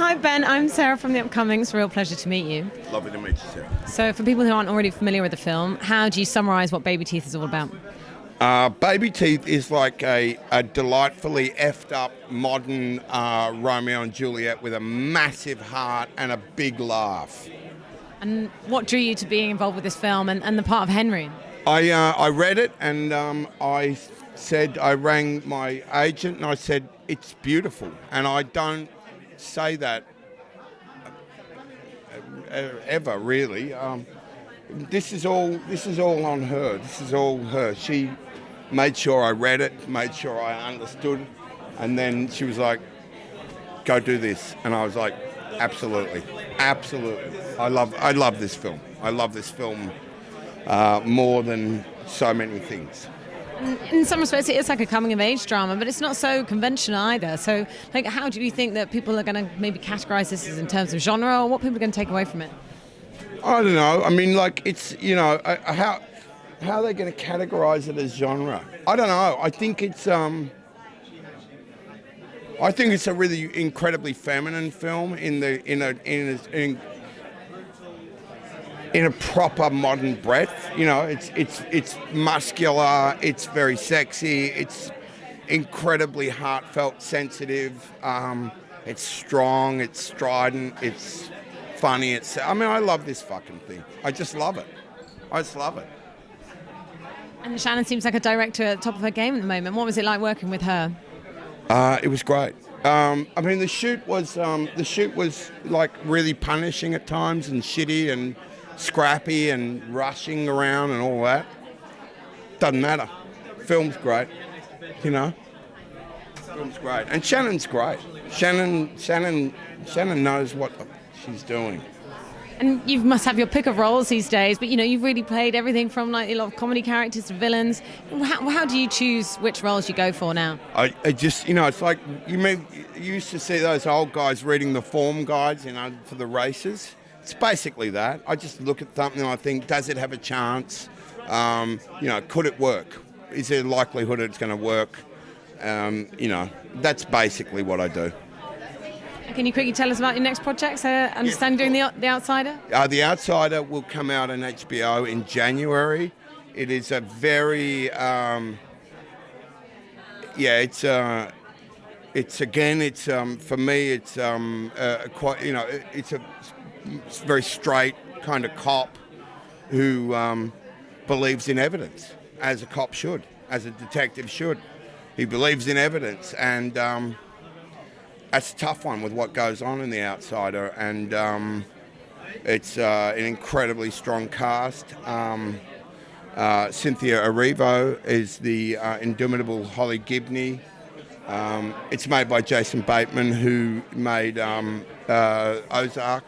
Hi Ben, I'm Sarah from the upcoming. It's a real pleasure to meet you. Lovely to meet you, Sarah. So for people who aren't already familiar with the film, how do you summarise what Babyteeth is all about? Babyteeth is like a delightfully effed up modern Romeo and Juliet with a massive heart and a big laugh. And what drew you to being involved with this film and the part of Henry? I read it and I rang my agent and I said, it's beautiful. And I don't say that ever, really. This is all on her. This is all her. She made sure I read it, made sure I understood, and then she was like, go do this. And I was like, absolutely. I love this film. I love this film more than so many things. In some respects, it is like a coming-of-age drama, but it's not so conventional either. So, like, how do you think that people are going to maybe categorise this as in terms of genre, or what people are going to take away from it? I don't know. I mean, like, it's, how are they going to categorise it as genre? I don't know. I think it's a really incredibly feminine film in a proper modern breadth. It's muscular. It's very sexy. It's incredibly heartfelt, sensitive. It's strong. It's strident. It's funny. I love this fucking thing. I just love it. And Shannon seems like a director at the top of her game at the moment. What was it like working with her? It was great. The shoot was like really punishing at times and shitty and scrappy and rushing around and all that. Doesn't matter. Film's great. Film's great. And Shannon's great. Shannon knows what she's doing. And you must have your pick of roles these days, but you've really played everything from like a lot of comedy characters to villains. How do you choose which roles you go for now? I just, it's like you used to see those old guys reading the form guides, for the races. It's basically that. I just look at something and I think, does it have a chance? Could it work? Is there a likelihood it's going to work? That's basically what I do. Can you quickly tell us about your next projects? I understand doing The Outsider? The Outsider will come out on HBO in January. It is a very, for me, it's quite, it's a very straight kind of cop who believes in evidence, as a cop should, as a detective should. He believes in evidence, and that's a tough one with what goes on in The Outsider, and it's an incredibly strong cast. Cynthia Erivo is the indomitable Holly Gibney. It's made by Jason Bateman, who made Ozark.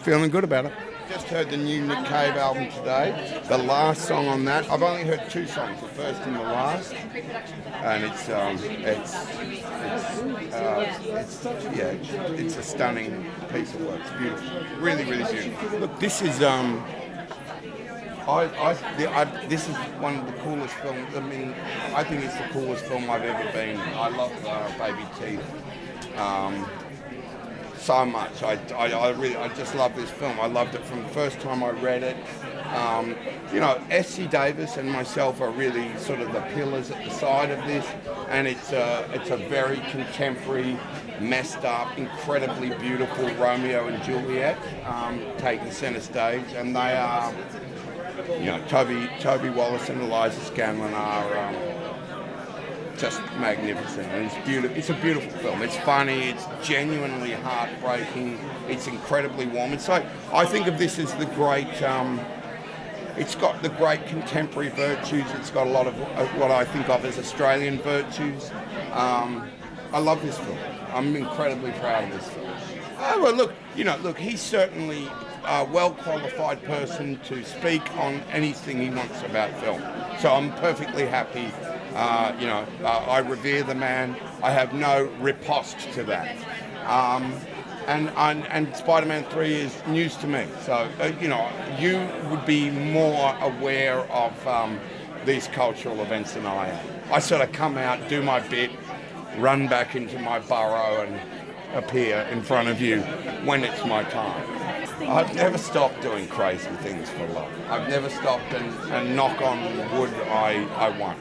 Feeling good about it. Just heard the new Nick Cave album today. The last song on that, I've only heard two songs, the first and the last, and it's a stunning piece of work. It's beautiful, really, really beautiful. Look, this is this is one of the coolest films. I think it's the coolest film I've ever been in. I love Babyteeth so much. I just love this film. I loved it from the first time I read it. S.C. Davis and myself are really sort of the pillars at the side of this, and it's a very contemporary, messed up, incredibly beautiful Romeo and Juliet taking centre stage, and they are, Toby Wallace and Eliza Scanlon are just magnificent, and it's beautiful. It's a beautiful film. It's funny. It's genuinely heartbreaking. It's incredibly warm. It's like, I think of this as the great. It's got the great contemporary virtues. It's got a lot of what I think of as Australian virtues. I love this film. I'm incredibly proud of this film. Look, he's certainly a well-qualified person to speak on anything he wants about film. So I'm perfectly happy. I revere the man. I have no riposte to that. And Spider-Man 3 is news to me. So, you would be more aware of these cultural events than I am. I sort of come out, do my bit, run back into my burrow and appear in front of you when it's my time. I've never stopped doing crazy things for love. I've never stopped, and knock on wood, I won't.